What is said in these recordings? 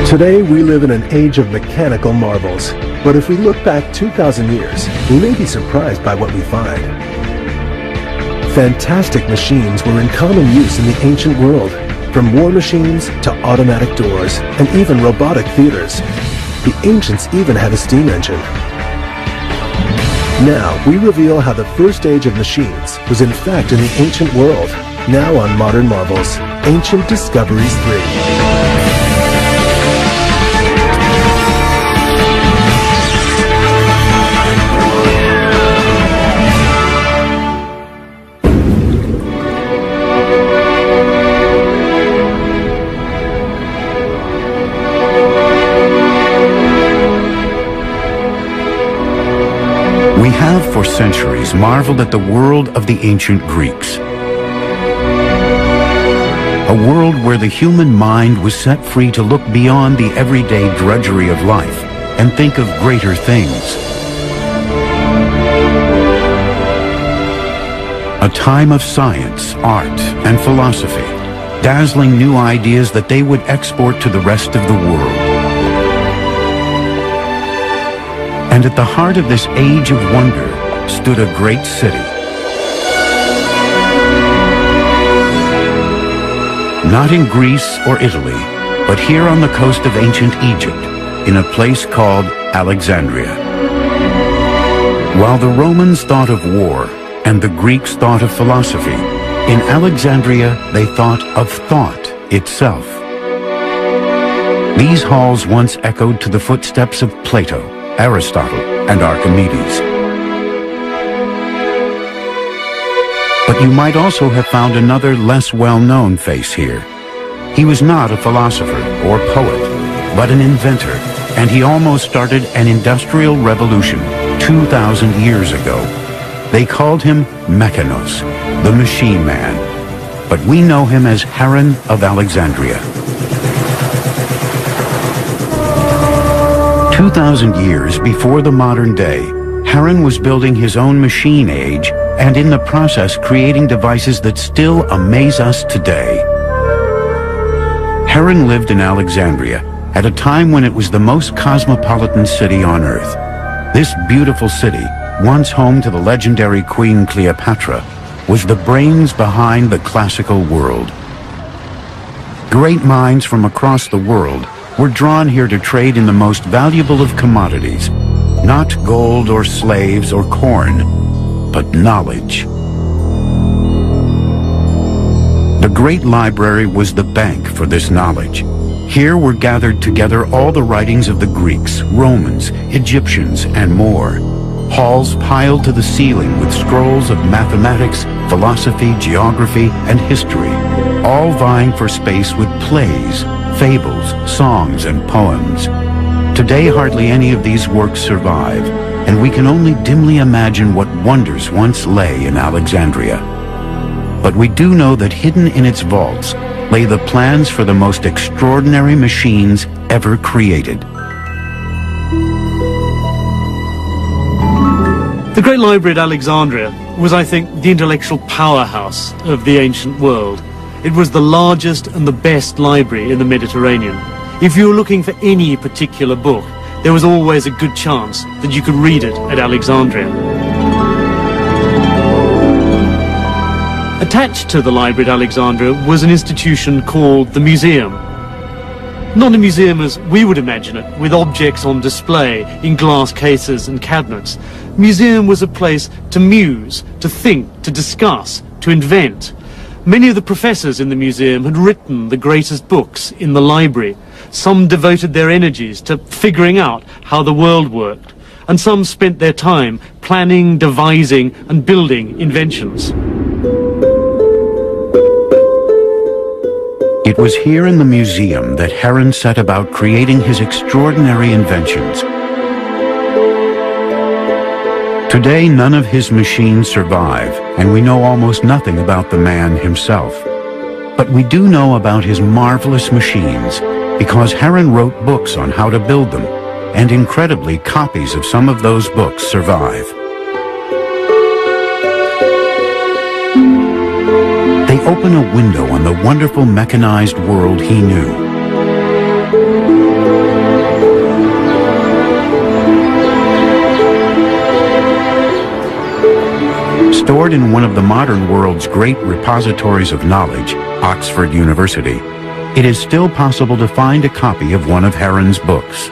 Today, we live in an age of mechanical marvels. But if we look back 2,000 years, we may be surprised by what we find. Fantastic machines were in common use in the ancient world, from war machines to automatic doors and even robotic theaters. The ancients even had a steam engine. Now, we reveal how the first age of machines was in fact in the ancient world. Now on Modern Marvels, Ancient Discoveries 3. We have for centuries marveled at the world of the ancient Greeks. A world where the human mind was set free to look beyond the everyday drudgery of life and think of greater things. A time of science, art, and philosophy, dazzling new ideas that they would export to the rest of the world. And at the heart of this age of wonder stood a great city. Not in Greece or Italy, but here on the coast of ancient Egypt, in a place called Alexandria. While the Romans thought of war and the Greeks thought of philosophy, in Alexandria they thought of thought itself. These halls once echoed to the footsteps of Plato, Aristotle, and Archimedes. But you might also have found another less well-known face here. He was not a philosopher or poet, but an inventor, and he almost started an industrial revolution 2,000 years ago. They called him Mechanos, the machine man, but we know him as Heron of Alexandria. 2,000 years before the modern day, Heron was building his own machine age and in the process creating devices that still amaze us today. Heron lived in Alexandria at a time when it was the most cosmopolitan city on earth. This beautiful city, once home to the legendary Queen Cleopatra, was the brains behind the classical world. Great minds from across the world were drawn here to trade in the most valuable of commodities, not gold or slaves or corn, but knowledge. The great library was the bank for this knowledge. Here were gathered together all the writings of the Greeks, Romans, Egyptians, and more. Halls piled to the ceiling with scrolls of mathematics, philosophy, geography, and history, all vying for space with plays, fables, songs, and poems. Today, hardly any of these works survive, and we can only dimly imagine what wonders once lay in Alexandria. But we do know that hidden in its vaults lay the plans for the most extraordinary machines ever created. The Great Library at Alexandria was, I think, the intellectual powerhouse of the ancient world. It was the largest and the best library in the Mediterranean. If you were looking for any particular book, there was always a good chance that you could read it at Alexandria. Attached to the library at Alexandria was an institution called the Museum. Not a museum as we would imagine it, with objects on display in glass cases and cabinets. Museum was a place to muse, to think, to discuss, to invent. Many of the professors in the museum had written the greatest books in the library. Some devoted their energies to figuring out how the world worked, and some spent their time planning, devising, and building inventions. It was here in the museum that Heron set about creating his extraordinary inventions. Today, none of his machines survive, and we know almost nothing about the man himself. But we do know about his marvelous machines, because Heron wrote books on how to build them, and incredibly, copies of some of those books survive. They open a window on the wonderful mechanized world he knew. Stored in one of the modern world's great repositories of knowledge, Oxford University, it is still possible to find a copy of one of Heron's books.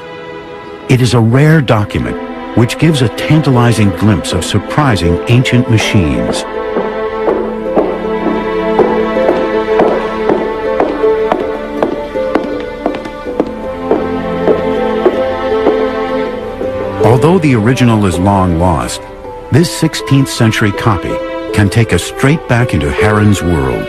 It is a rare document which gives a tantalizing glimpse of surprising ancient machines. Although the original is long lost, this 16th century copy can take us straight back into Heron's world.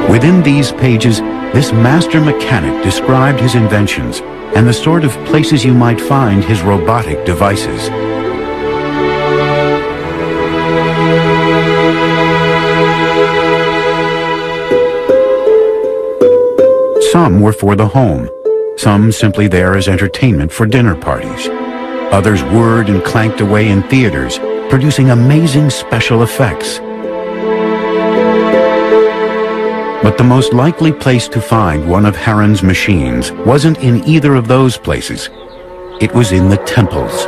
Within these pages, this master mechanic described his inventions and the sort of places you might find his robotic devices. Some were for the home, some simply there as entertainment for dinner parties. Others whirred and clanked away in theaters, producing amazing special effects. But the most likely place to find one of Heron's machines wasn't in either of those places. It was in the temples.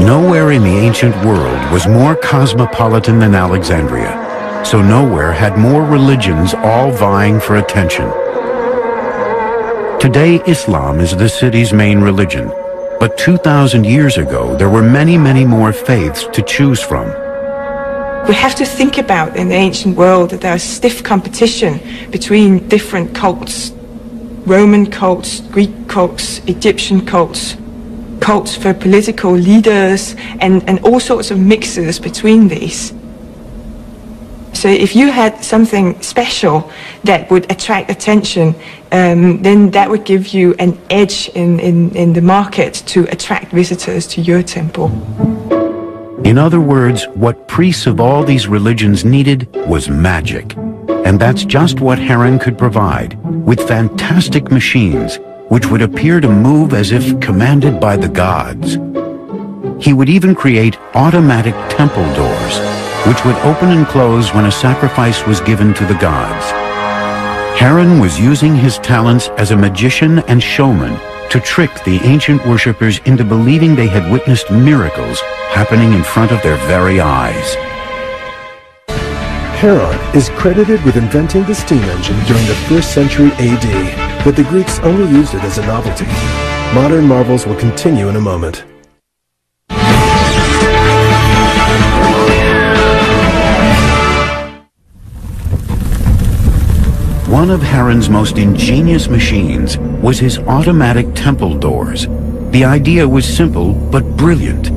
Nowhere in the ancient world was more cosmopolitan than Alexandria, so nowhere had more religions all vying for attention. Today, Islam is the city's main religion. But 2,000 years ago, there were many, many more faiths to choose from. We have to think about in the ancient world that there is stiff competition between different cults. Roman cults, Greek cults, Egyptian cults, cults for political leaders, and all sorts of mixes between these. So if you had something special that would attract attention, then that would give you an edge in the market to attract visitors to your temple. In other words, what priests of all these religions needed was magic. And that's just what Heron could provide, with fantastic machines which would appear to move as if commanded by the gods. He would even create automatic temple doors, which would open and close when a sacrifice was given to the gods. Heron was using his talents as a magician and showman to trick the ancient worshippers into believing they had witnessed miracles happening in front of their very eyes. Heron is credited with inventing the steam engine during the 1st century AD, but the Greeks only used it as a novelty. Modern marvels will continue in a moment. One of Heron's most ingenious machines was his automatic temple doors. The idea was simple but brilliant.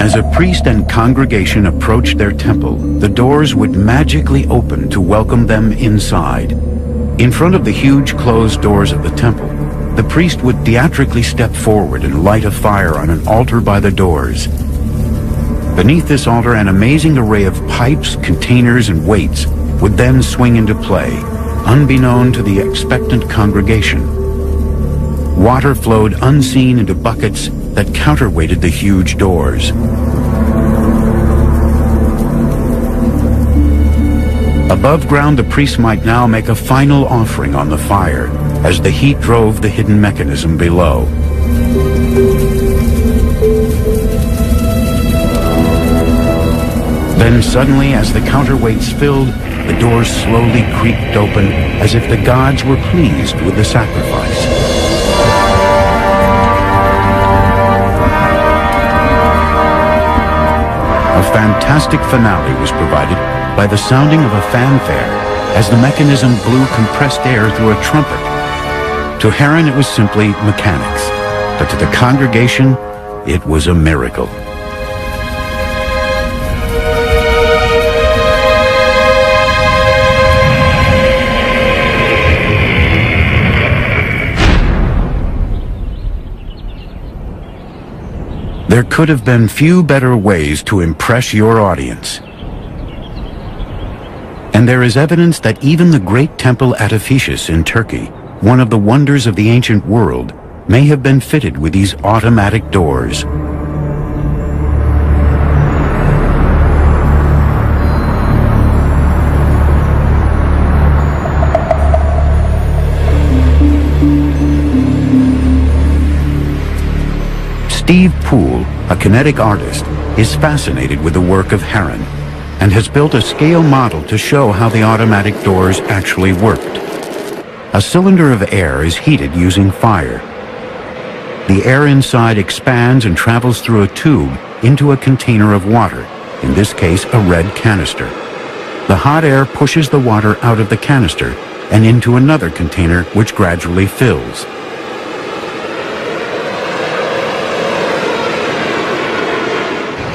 As a priest and congregation approached their temple, the doors would magically open to welcome them inside. In front of the huge closed doors of the temple, the priest would theatrically step forward and light a fire on an altar by the doors. Beneath this altar, an amazing array of pipes, containers, and weights would then swing into play, unbeknown to the expectant congregation. Water flowed unseen into buckets that counterweighted the huge doors. Above ground, the priest might now make a final offering on the fire as the heat drove the hidden mechanism below. Then suddenly, as the counterweights filled, the doors slowly creaked open as if the gods were pleased with the sacrifice. A fantastic finale was provided by the sounding of a fanfare as the mechanism blew compressed air through a trumpet. To Heron, it was simply mechanics, but to the congregation, it was a miracle. There could have been few better ways to impress your audience. And there is evidence that even the great temple at Ephesus in Turkey, one of the wonders of the ancient world, may have been fitted with these automatic doors. Steve Poole, a kinetic artist, is fascinated with the work of Heron and has built a scale model to show how the automatic doors actually worked. A cylinder of air is heated using fire. The air inside expands and travels through a tube into a container of water, in this case a red canister. The hot air pushes the water out of the canister and into another container which gradually fills.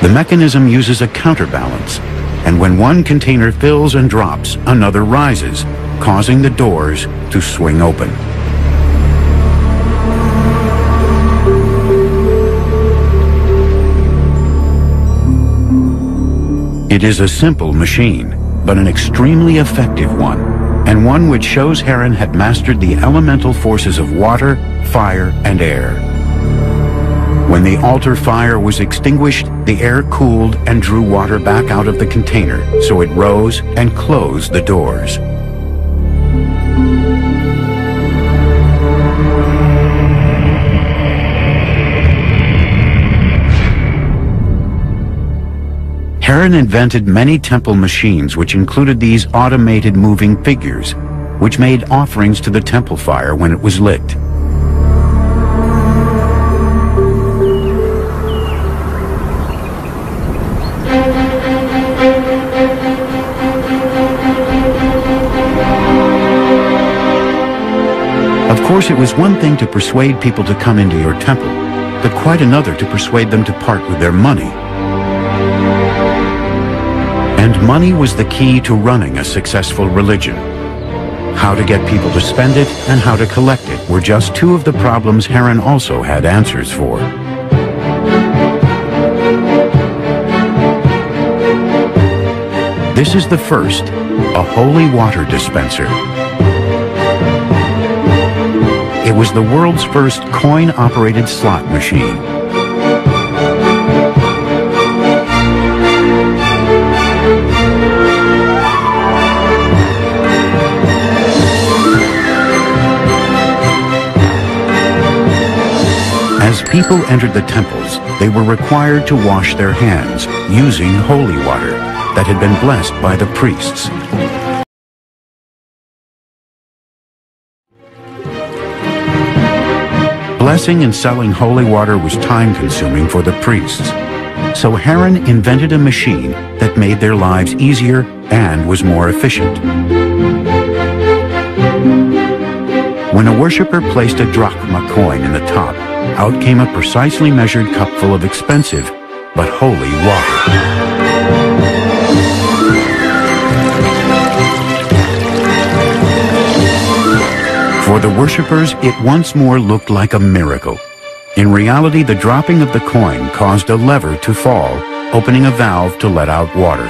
The mechanism uses a counterbalance, and when one container fills and drops, another rises, causing the doors to swing open. It is a simple machine, but an extremely effective one, and one which shows Heron had mastered the elemental forces of water, fire, and air. When the altar fire was extinguished, the air cooled and drew water back out of the container, so it rose and closed the doors. Heron invented many temple machines which included these automated moving figures, which made offerings to the temple fire when it was lit. Of course, it was one thing to persuade people to come into your temple, but quite another to persuade them to part with their money. And money was the key to running a successful religion. How to get people to spend it and how to collect it were just two of the problems Heron also had answers for. This is the first, a holy water dispenser. It was the world's first coin-operated slot machine. As people entered the temples, they were required to wash their hands using holy water that had been blessed by the priests. Blessing and selling holy water was time-consuming for the priests, so Heron invented a machine that made their lives easier and was more efficient. When a worshiper placed a drachma coin in the top, out came a precisely measured cup full of expensive but holy water. For the worshippers, it once more looked like a miracle. In reality, the dropping of the coin caused a lever to fall, opening a valve to let out water.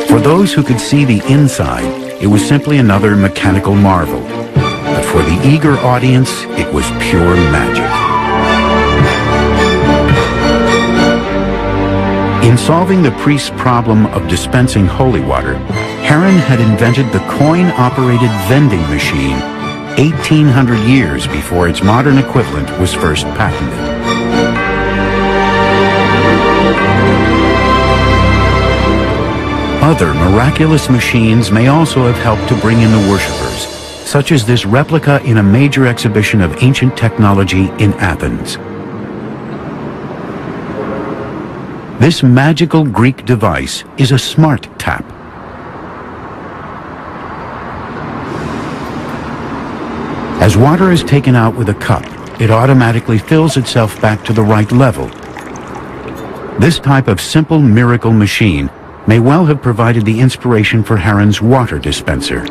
For those who could see the inside, it was simply another mechanical marvel. But for the eager audience, it was pure magic. In solving the priest's problem of dispensing holy water, Heron had invented the coin-operated vending machine 1,800 years before its modern equivalent was first patented. Other miraculous machines may also have helped to bring in the worshippers, such as this replica in a major exhibition of ancient technology in Athens. This magical Greek device is a smart tap. As water is taken out with a cup, it automatically fills itself back to the right level. This type of simple miracle machine may well have provided the inspiration for Heron's water dispenser.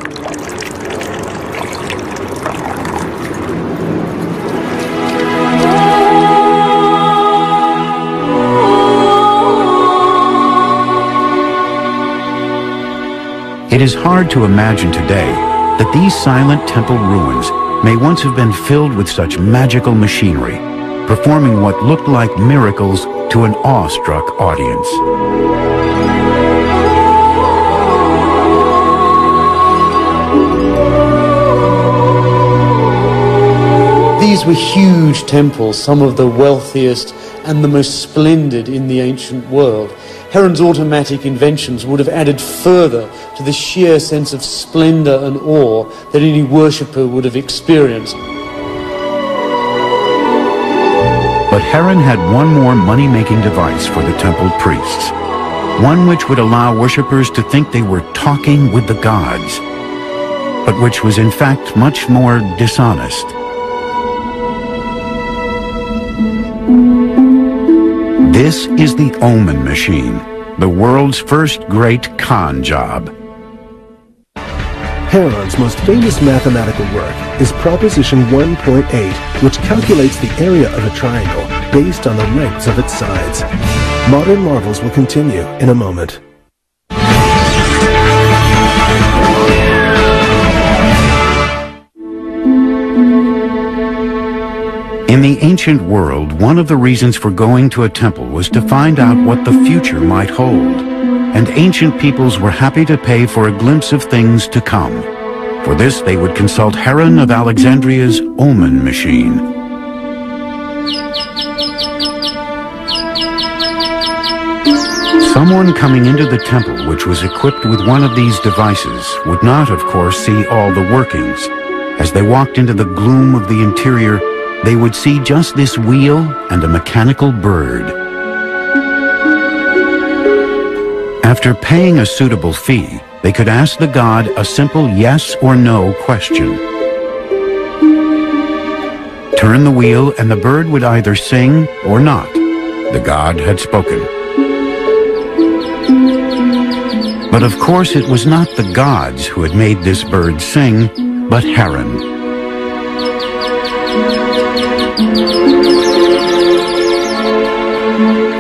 It is hard to imagine today that these silent temple ruins may once have been filled with such magical machinery, performing what looked like miracles to an awestruck audience. These were huge temples, some of the wealthiest and the most splendid in the ancient world. Heron's automatic inventions would have added further to the sheer sense of splendor and awe that any worshipper would have experienced. But Heron had one more money-making device for the temple priests, one which would allow worshippers to think they were talking with the gods, but which was in fact much more dishonest. This is the Omen Machine, the world's first great con job. Heron's most famous mathematical work is Proposition 1.8, which calculates the area of a triangle based on the lengths of its sides. Modern marvels will continue in a moment. In the ancient world, one of the reasons for going to a temple was to find out what the future might hold. And ancient peoples were happy to pay for a glimpse of things to come. For this, they would consult Heron of Alexandria's Omen Machine. Someone coming into the temple which was equipped with one of these devices would not, of course, see all the workings. As they walked into the gloom of the interior, they would see just this wheel and a mechanical bird. After paying a suitable fee, they could ask the god a simple yes or no question. Turn the wheel and the bird would either sing or not. The god had spoken. But of course it was not the gods who had made this bird sing, but Heron.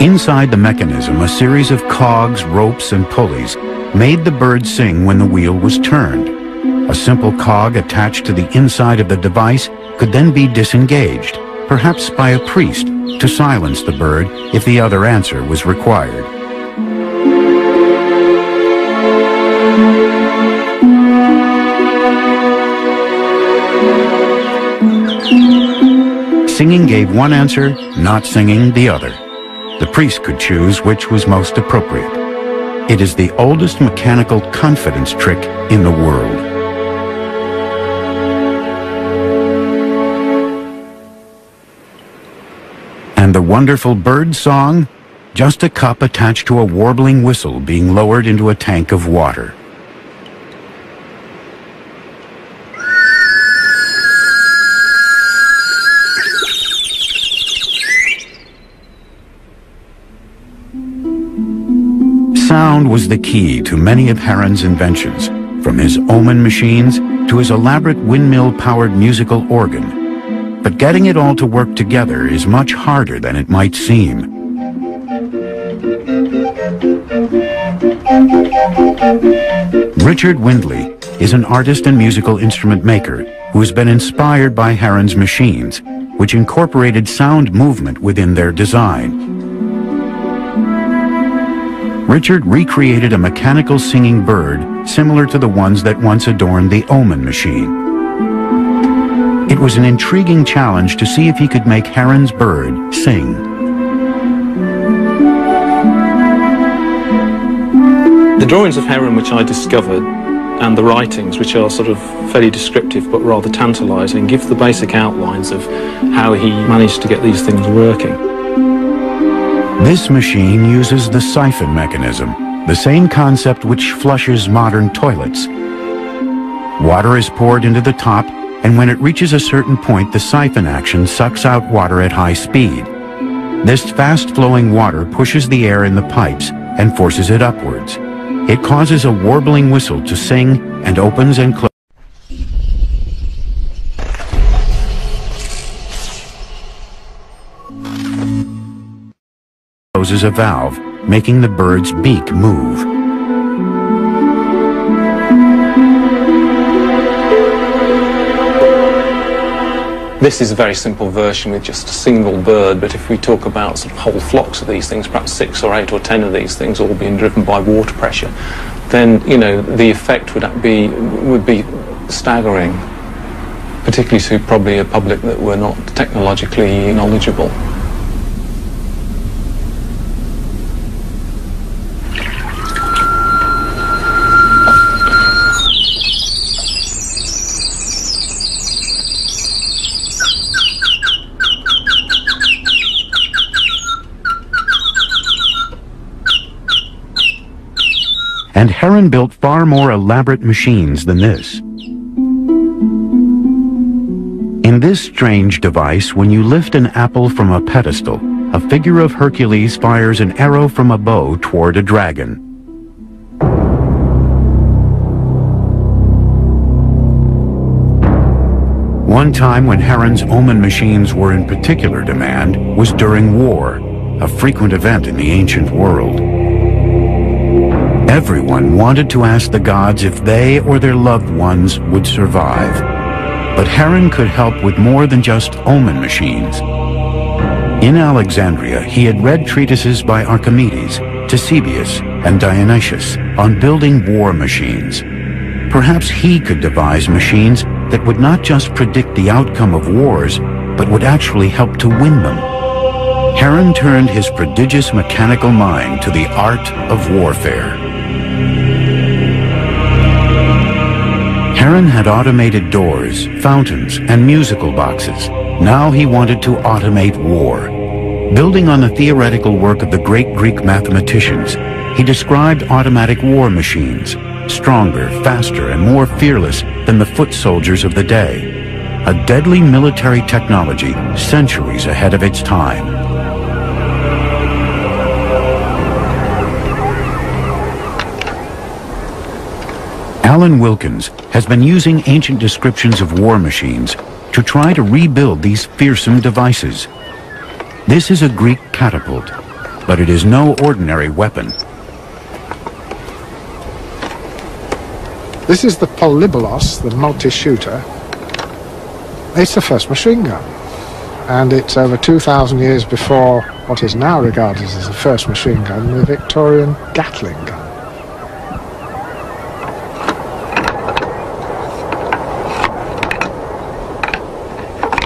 Inside the mechanism, a series of cogs, ropes, and pulleys made the bird sing when the wheel was turned. A simple cog attached to the inside of the device could then be disengaged, perhaps by a priest, to silence the bird if the other answer was required. Singing gave one answer, not singing the other. The priest could choose which was most appropriate. It is the oldest mechanical confidence trick in the world. And the wonderful bird song? Just a cup attached to a warbling whistle being lowered into a tank of water. Sound was the key to many of Heron's inventions, from his Omen machines to his elaborate windmill-powered musical organ. But getting it all to work together is much harder than it might seem. Richard Windley is an artist and musical instrument maker who has been inspired by Heron's machines, which incorporated sound movement within their design. Richard recreated a mechanical singing bird similar to the ones that once adorned the Omen Machine. It was an intriguing challenge to see if he could make Heron's bird sing. The drawings of Heron which I discovered and the writings, which are sort of fairly descriptive but rather tantalizing, give the basic outlines of how he managed to get these things working. This machine uses the siphon mechanism, the same concept which flushes modern toilets. Water is poured into the top, and when it reaches a certain point, the siphon action sucks out water at high speed. This fast-flowing water pushes the air in the pipes and forces it upwards. It causes a warbling whistle to sing and opens and closes a valve, making the bird's beak move. This is a very simple version with just a single bird, but if we talk about sort of whole flocks of these things, perhaps 6 or 8 or 10 of these things all being driven by water pressure, then, you know, the effect would be staggering, particularly to probably a public that were not technologically knowledgeable. And Heron built far more elaborate machines than this. In this strange device, when you lift an apple from a pedestal, a figure of Hercules fires an arrow from a bow toward a dragon. One time when Heron's Omen machines were in particular demand was during war, a frequent event in the ancient world. Everyone wanted to ask the gods if they or their loved ones would survive. But Heron could help with more than just Omen machines. In Alexandria, he had read treatises by Archimedes, Ctesibius, and Dionysius on building war machines. Perhaps he could devise machines that would not just predict the outcome of wars, but would actually help to win them. Heron turned his prodigious mechanical mind to the art of warfare. Heron had automated doors, fountains, and musical boxes. Now he wanted to automate war. Building on the theoretical work of the great Greek mathematicians, he described automatic war machines, stronger, faster, and more fearless than the foot soldiers of the day. A deadly military technology centuries ahead of its time. Alan Wilkins has been using ancient descriptions of war machines to try to rebuild these fearsome devices. This is a Greek catapult, but it is no ordinary weapon. This is the Polybolos, the multi-shooter. It's the first machine gun, and it's over 2,000 years before what is now regarded as the first machine gun, the Victorian Gatling gun.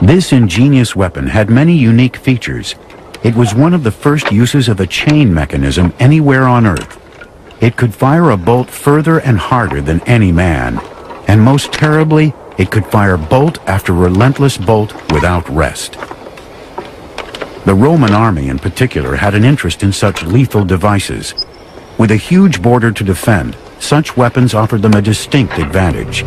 This ingenious weapon had many unique features. It was one of the first uses of a chain mechanism anywhere on Earth. It could fire a bolt further and harder than any man, and most terribly, it could fire bolt after relentless bolt without rest. The Roman army in particular had an interest in such lethal devices. With a huge border to defend, such weapons offered them a distinct advantage.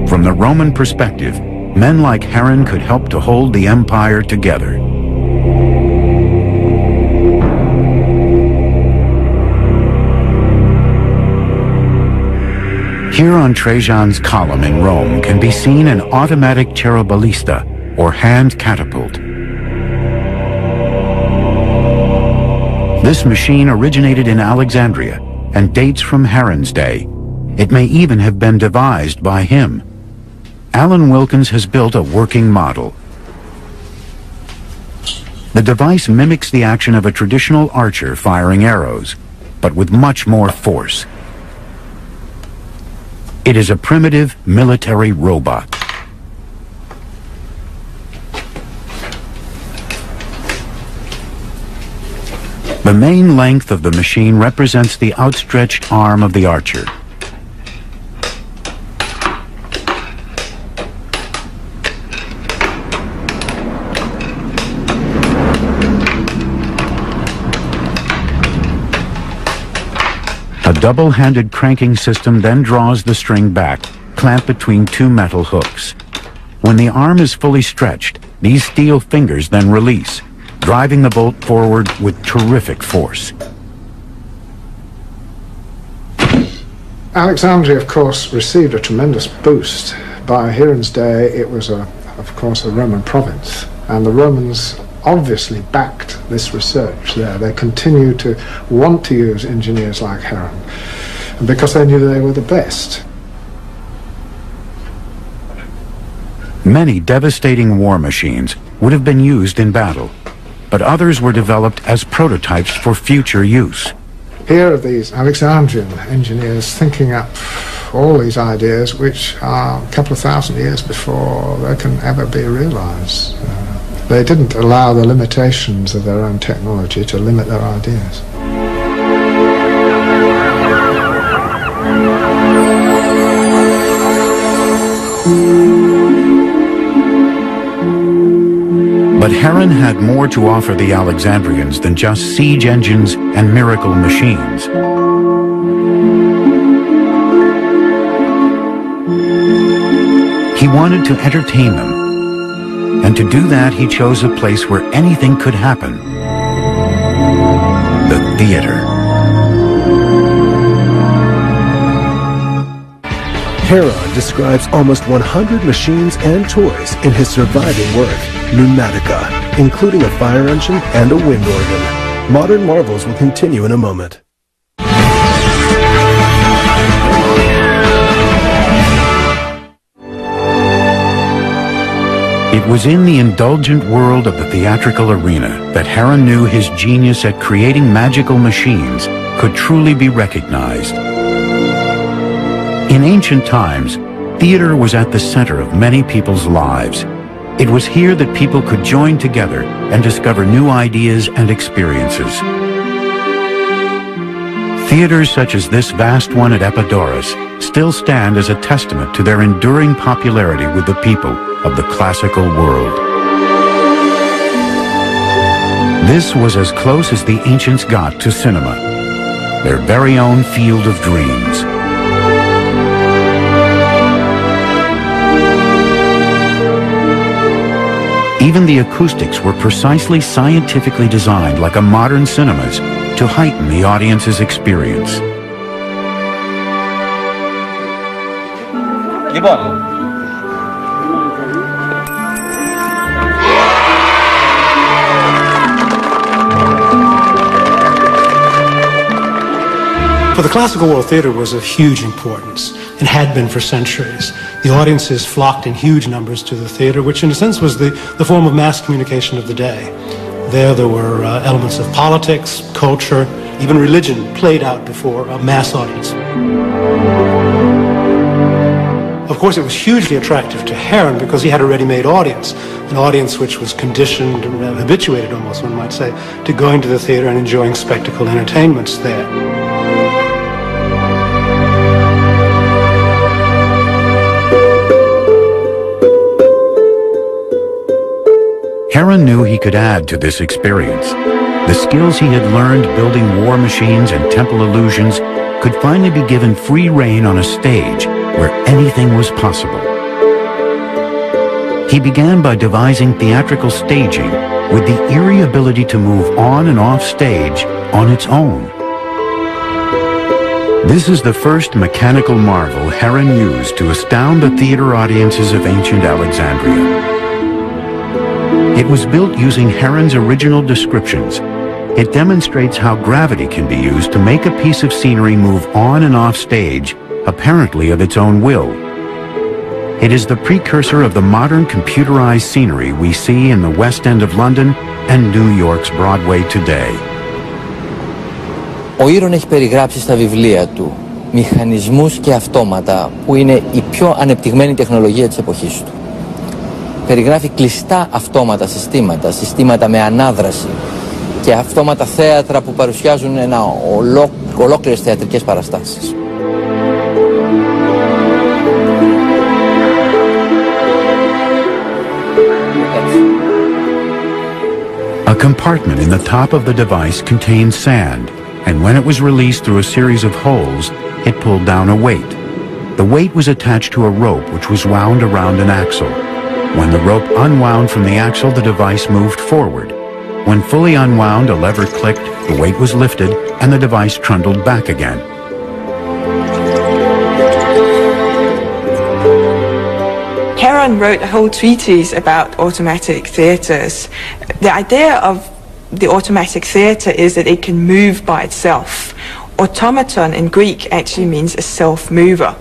From the Roman perspective, men like Heron could help to hold the empire together. Here on Trajan's column in Rome can be seen an automatic cheruballista, or hand catapult. This machine originated in Alexandria and dates from Heron's day. It may even have been devised by him. Alan Wilkins has built a working model. The device mimics the action of a traditional archer firing arrows, but with much more force. It is a primitive military robot. The main length of the machine represents the outstretched arm of the archer. A double-handed cranking system then draws the string back, clamped between two metal hooks. When the arm is fully stretched, these steel fingers then release, driving the bolt forward with terrific force. Alexandria, of course, received a tremendous boost. By Heron's day, it was, of course, a Roman province, and the Romans obviously backed this research there. They continued to want to use engineers like Heron because they knew they were the best. Many devastating war machines would have been used in battle, but others were developed as prototypes for future use. Here are these Alexandrian engineers thinking up all these ideas which are a couple of thousand years before they can ever be realized. They didn't allow the limitations of their own technology to limit their ideas. But Heron had more to offer the Alexandrians than just siege engines and miracle machines. He wanted to entertain them, and to do that he chose a place where anything could happen: the theater. Heron describes almost 100 machines and toys in his surviving work, Pneumatica, including a fire engine and a wind organ. Modern Marvels will continue in a moment. It was in the indulgent world of the theatrical arena that Heron knew his genius at creating magical machines could truly be recognized. In ancient times, theater was at the center of many people's lives. It was here that people could join together and discover new ideas and experiences. Theaters such as this vast one at Epidaurus still stand as a testament to their enduring popularity with the people of the classical world. This was as close as the ancients got to cinema, their very own field of dreams. Even the acoustics were precisely scientifically designed like a modern cinema's to heighten the audience's experience. For the classical world, theater was of huge importance and had been for centuries. The audiences flocked in huge numbers to the theater, which in a sense was the form of mass communication of the day. There were elements of politics, culture, even religion played out before a mass audience. Of course, it was hugely attractive to Heron because he had a ready-made audience, an audience which was conditioned, habituated almost, one might say, to going to the theater and enjoying spectacle entertainments there. Heron knew he could add to this experience. The skills he had learned building war machines and temple illusions could finally be given free rein on a stage where anything was possible. He began by devising theatrical staging with the eerie ability to move on and off stage on its own. This is the first mechanical marvel Heron used to astound the theater audiences of ancient Alexandria. It was built using Heron's original descriptions. It demonstrates how gravity can be used to make a piece of scenery move on and off stage, apparently of its own will. It is the precursor of the modern computerized scenery we see in the West End of London and New York's Broadway today. Ο Ήρων έχει περιγράψει στα βιβλία του μηχανισμούς και αυτόματα που είναι η πιο ανεπτυγμένη τεχνολογία της εποχής του. Περιγράφει κλειστά αυτόματα συστήματα, συστήματα με ανάδραση και αυτόματα θέατρα που παρουσιάζουν ολόκληρες θεατρικές παραστάσεις. A compartment in the top of the device contained sand, and when it was released through a series of holes, it pulled down a weight. The weight was attached to a rope which was wound around an axle. When the rope unwound from the axle, the device moved forward. When fully unwound, a lever clicked, the weight was lifted, and the device trundled back again. Heron wrote a whole treatise about automatic theatres. The idea of the automatic theatre is that it can move by itself. Automaton in Greek actually means a self-mover.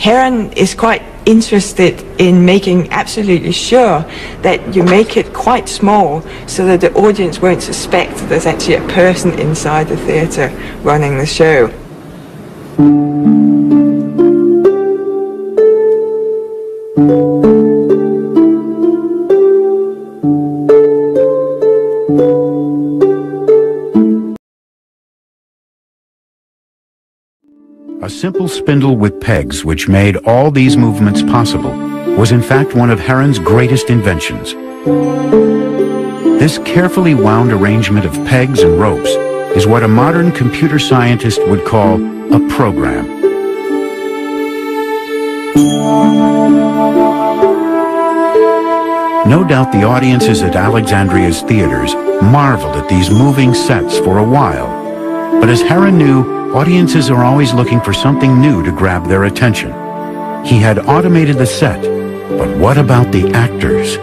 Heron is quite interested in making absolutely sure that you make it quite small so that the audience won't suspect that there's actually a person inside the theatre running the show. A simple spindle with pegs which made all these movements possible was in fact one of Heron's greatest inventions. This carefully wound arrangement of pegs and ropes is what a modern computer scientist would call a program. No doubt the audiences at Alexandria's theaters marveled at these moving sets for a while, but as Heron knew, audiences are always looking for something new to grab their attention. He had automated the set, but what about the actors?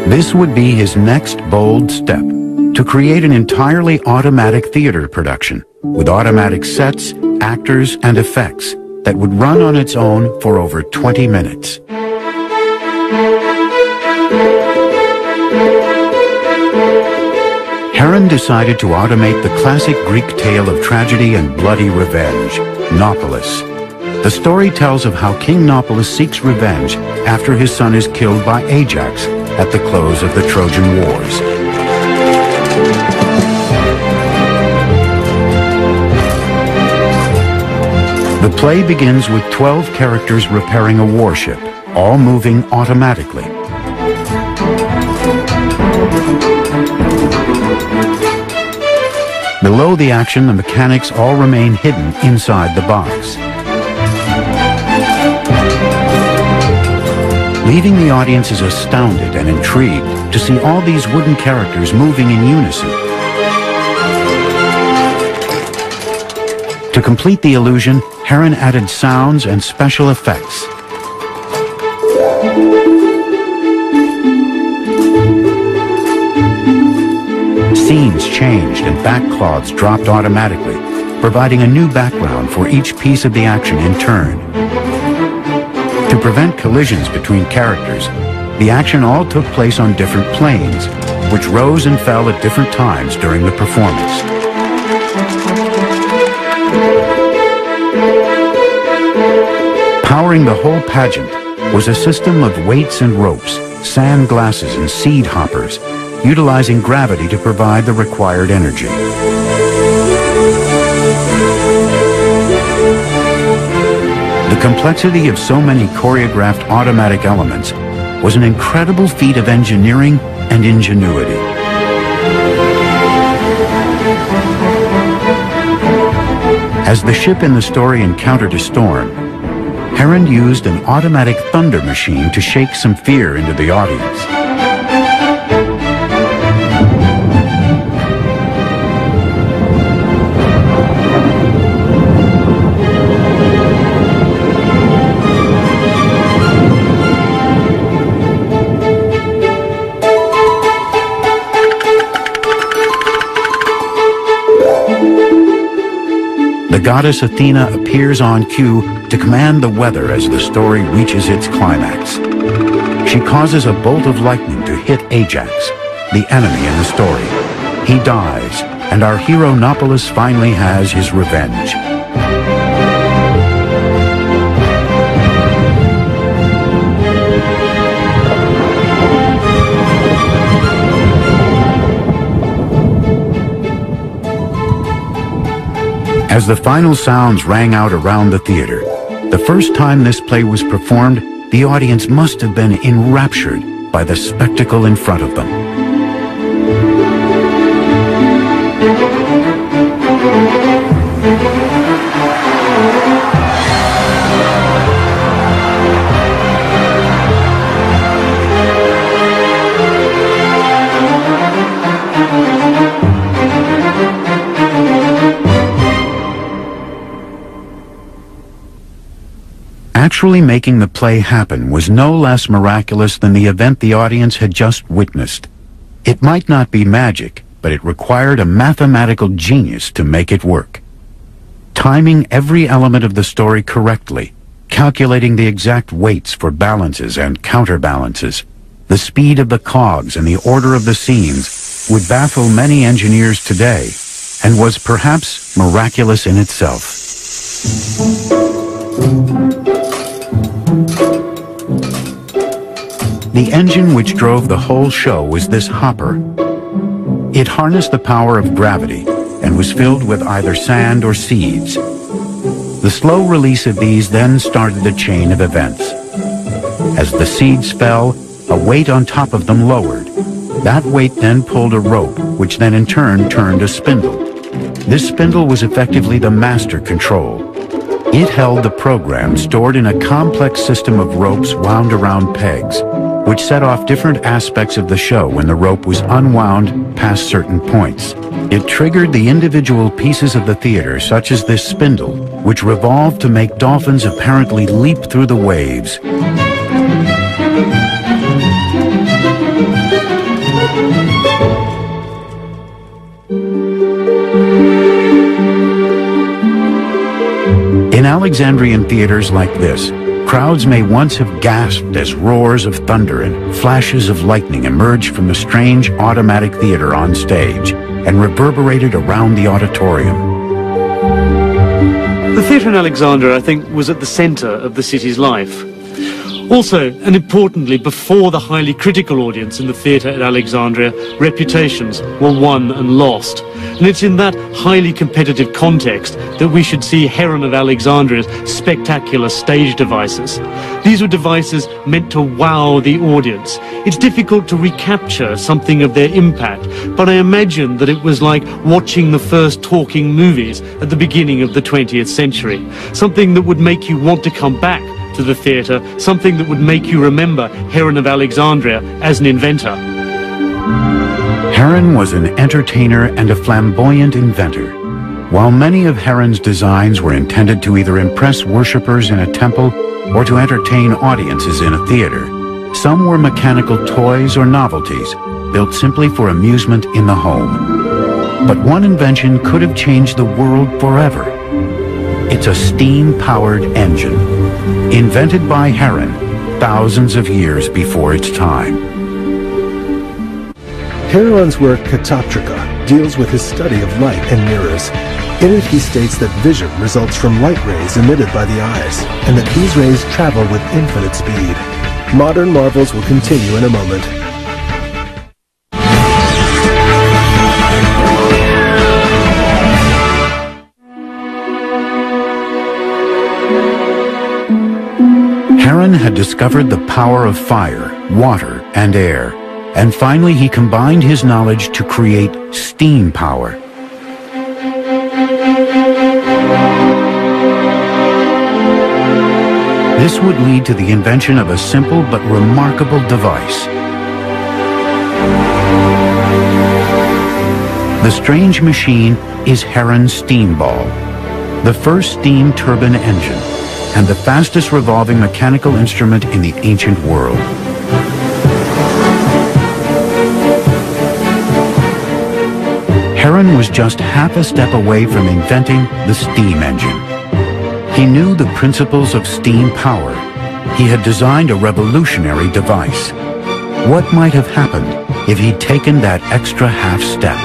This would be his next bold step, to create an entirely automatic theater production, with automatic sets, actors, and effects that would run on its own for over 20 minutes. Heron decided to automate the classic Greek tale of tragedy and bloody revenge, Nauplius. The story tells of how King Nauplius seeks revenge after his son is killed by Ajax at the close of the Trojan Wars. The play begins with 12 characters repairing a warship, all moving automatically. Below the action, the mechanics all remain hidden inside the box, leaving the audiences astounded and intrigued to see all these wooden characters moving in unison. To complete the illusion, Heron added sounds and special effects. Scenes changed and backcloths dropped automatically, providing a new background for each piece of the action in turn. To prevent collisions between characters, the action all took place on different planes, which rose and fell at different times during the performance. Powering the whole pageant was a system of weights and ropes, sand glasses and seed hoppers, utilizing gravity to provide the required energy. The complexity of so many choreographed automatic elements was an incredible feat of engineering and ingenuity. As the ship in the story encountered a storm, Heron used an automatic thunder machine to shake some fear into the audience. The goddess Athena appears on cue to command the weather as the story reaches its climax. She causes a bolt of lightning to hit Ajax, the enemy in the story. He dies, and our hero Nauplius finally has his revenge. As the final sounds rang out around the theater, the first time this play was performed, the audience must have been enraptured by the spectacle in front of them. Actually making the play happen was no less miraculous than the event the audience had just witnessed. It might not be magic, but it required a mathematical genius to make it work. Timing every element of the story correctly, calculating the exact weights for balances and counterbalances, the speed of the cogs and the order of the scenes would baffle many engineers today and was perhaps miraculous in itself. The engine which drove the whole show was this hopper. It harnessed the power of gravity and was filled with either sand or seeds. The slow release of these then started a chain of events. As the seeds fell, a weight on top of them lowered. That weight then pulled a rope, which then in turn turned a spindle. This spindle was effectively the master control. It held the program stored in a complex system of ropes wound around pegs, which set off different aspects of the show when the rope was unwound past certain points. It triggered the individual pieces of the theater, such as this spindle, which revolved to make dolphins apparently leap through the waves. In Alexandrian theaters like this, crowds may once have gasped as roars of thunder and flashes of lightning emerged from the strange automatic theater on stage and reverberated around the auditorium. The theatre in Alexandria, I think, was at the centre of the city's life. Also, and importantly, before the highly critical audience in the theatre at Alexandria, reputations were won and lost. And it's in that highly competitive context that we should see Heron of Alexandria's spectacular stage devices. These were devices meant to wow the audience. It's difficult to recapture something of their impact, but I imagine that it was like watching the first talking movies at the beginning of the 20th century. Something that would make you want to come back to the theatre, something that would make you remember Heron of Alexandria as an inventor. Heron was an entertainer and a flamboyant inventor. While many of Heron's designs were intended to either impress worshippers in a temple or to entertain audiences in a theater, some were mechanical toys or novelties built simply for amusement in the home. But one invention could have changed the world forever. It's a steam-powered engine, invented by Heron thousands of years before its time. Heron's work Catoptrica deals with his study of light and mirrors. In it he states that vision results from light rays emitted by the eyes, and that these rays travel with infinite speed. Modern marvels will continue in a moment. Heron had discovered the power of fire, water, and air, and finally he combined his knowledge to create steam power. This would lead to the invention of a simple but remarkable device. The strange machine is Heron's steam ball, the first steam turbine engine, and the fastest revolving mechanical instrument in the ancient world. Heron was just half a step away from inventing the steam engine. He knew the principles of steam power. He had designed a revolutionary device. What might have happened if he'd taken that extra half step?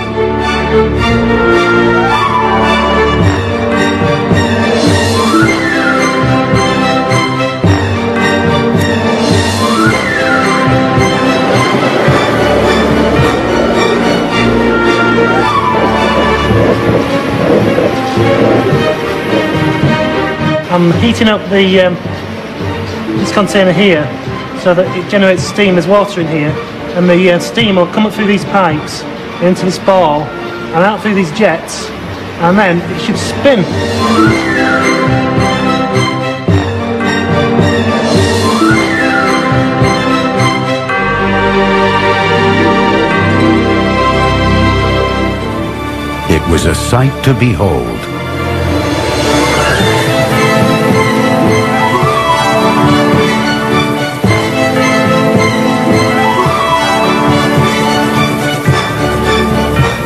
I'm heating up this container here so that it generates steam. There's water in here, and the steam will come up through these pipes into this ball and out through these jets, and then it should spin. It was a sight to behold.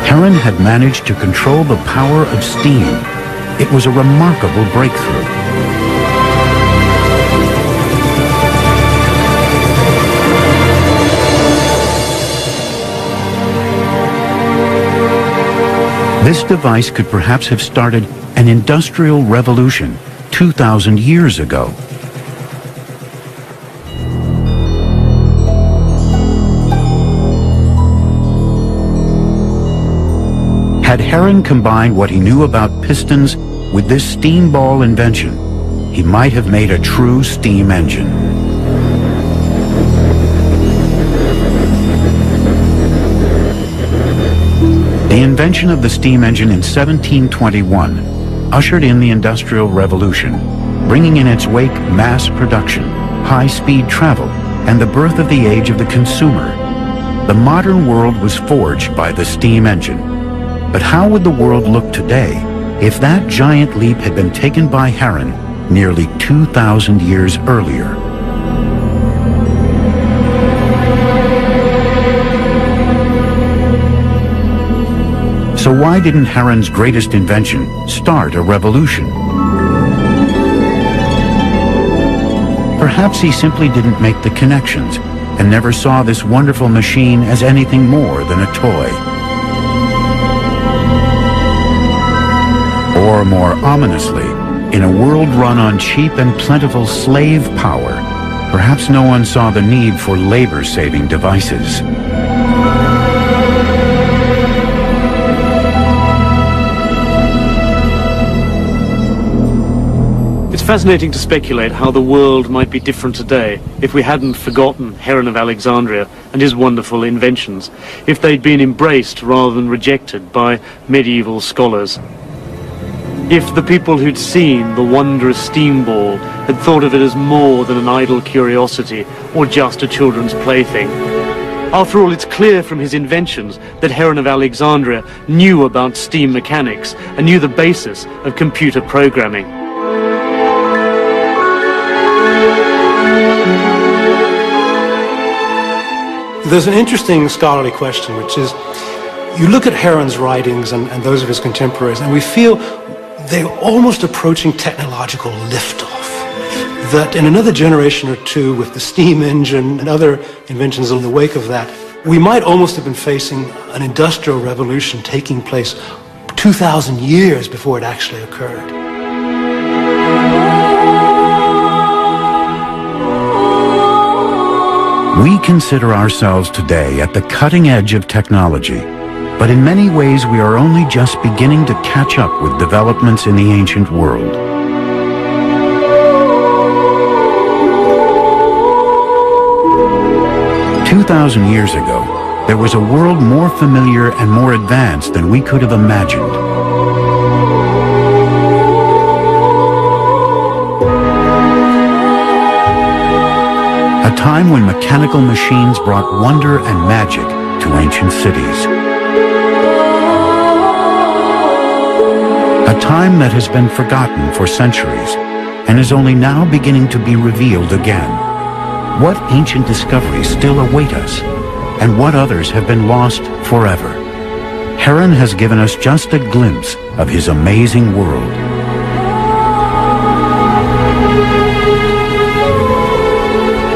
Heron had managed to control the power of steam. It was a remarkable breakthrough. This device could perhaps have started an industrial revolution 2,000 years ago. Had Heron combined what he knew about pistons with this steam ball invention, he might have made a true steam engine. The invention of the steam engine in 1721 ushered in the Industrial Revolution, bringing in its wake mass production, high-speed travel, and the birth of the age of the consumer. The modern world was forged by the steam engine. But how would the world look today if that giant leap had been taken by Heron nearly 2,000 years earlier? So why didn't Heron's greatest invention start a revolution? Perhaps he simply didn't make the connections and never saw this wonderful machine as anything more than a toy. Or more ominously, in a world run on cheap and plentiful slave power, perhaps no one saw the need for labor-saving devices. It's fascinating to speculate how the world might be different today if we hadn't forgotten Heron of Alexandria and his wonderful inventions, if they'd been embraced rather than rejected by medieval scholars. If the people who'd seen the wondrous steam ball had thought of it as more than an idle curiosity or just a children's plaything. After all, it's clear from his inventions that Heron of Alexandria knew about steam mechanics and knew the basis of computer programming. There's an interesting scholarly question, which is, you look at Heron's writings and those of his contemporaries, and we feel they're almost approaching technological liftoff. That in another generation or two, with the steam engine and other inventions in the wake of that, we might almost have been facing an industrial revolution taking place 2,000 years before it actually occurred. We consider ourselves today at the cutting edge of technology, but in many ways we are only just beginning to catch up with developments in the ancient world. "2,000 years ago, there was a world more familiar and more advanced than we could have imagined. A time when mechanical machines brought wonder and magic to ancient cities. A time that has been forgotten for centuries and is only now beginning to be revealed again. What ancient discoveries still await us, and what others have been lost forever? Heron has given us just a glimpse of his amazing world.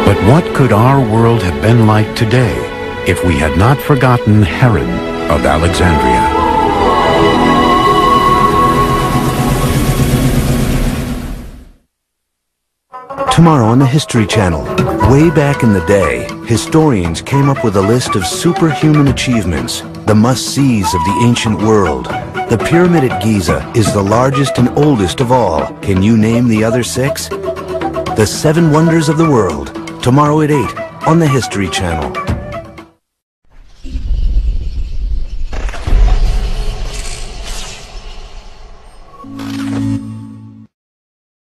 But what could our world have been like today if we had not forgotten Heron of Alexandria? Tomorrow on the History Channel. Way back in the day, historians came up with a list of superhuman achievements, the must-sees of the ancient world. The Pyramid at Giza is the largest and oldest of all. Can you name the other 6? The 7 Wonders of the World. Tomorrow at 8 on the History Channel.